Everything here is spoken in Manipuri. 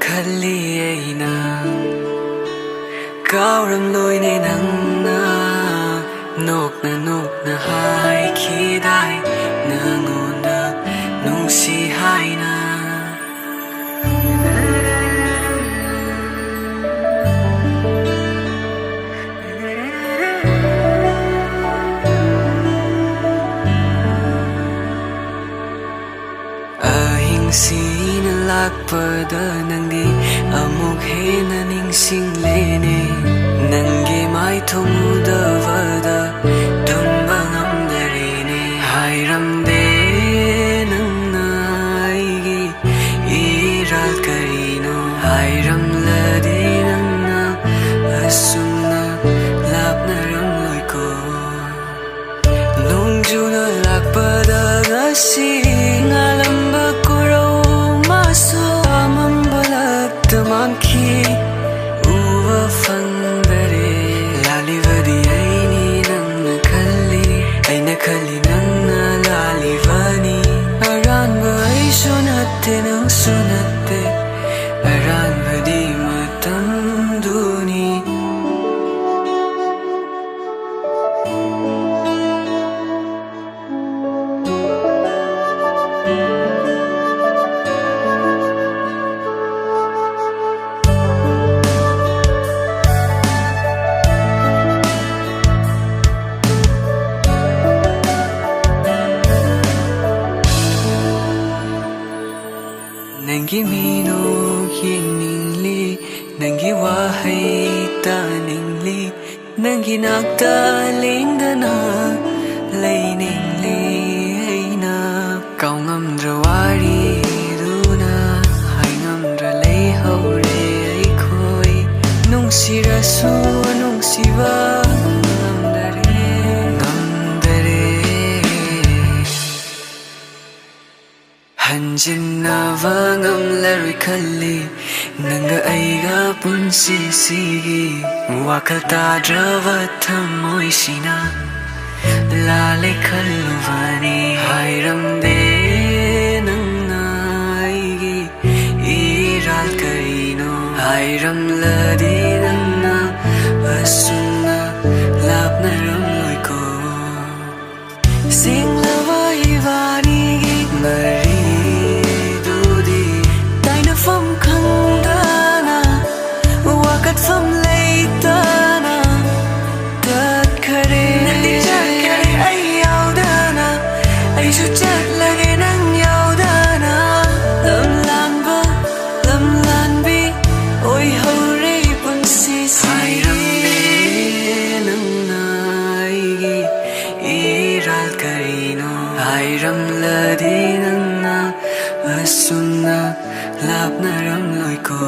Kaliyayna Kauram loine nangna Nokna hai kidai Nangonda nungsi haina Ahingsin lakpada nangdi amuk hena ningsing lene Nangi mai thumudavada tumba ngamdarene Hairamde nangna aigi iral karino Hairamlade nangna asumna lapnaram loiko Nongjuna lakpada ngasi ngalamba kurau maso amambalak tamamki uwa fangdare lalivadi aini nangna khalli nangna lalivani aranba aisu natte nangsu natte aranbadi matamduni Nangi mino hiningli Nangi wahai taningli Nangi nakta lingdana Lainingli aina Kau ngamdra wari duna Hai ngamdra lay haure aikoi Nungsirasu nungsiba Hanjinava ngamlarui khalli Nanga aiga punsi sigi Wakal tadrava thamoi sina Lale khalluvani Hairamde nangna aigi iral karino Hairamlade nangna asumna lapnaram loiko Singlava ivanigi mari Fam leitana tat khare nandi chat kare ai yaudana ai su chat lage nang yaudana lam lanbi oi hore punsi hairamde nangna aigi iral karino hairamlade nangna asumna lapnaram loiko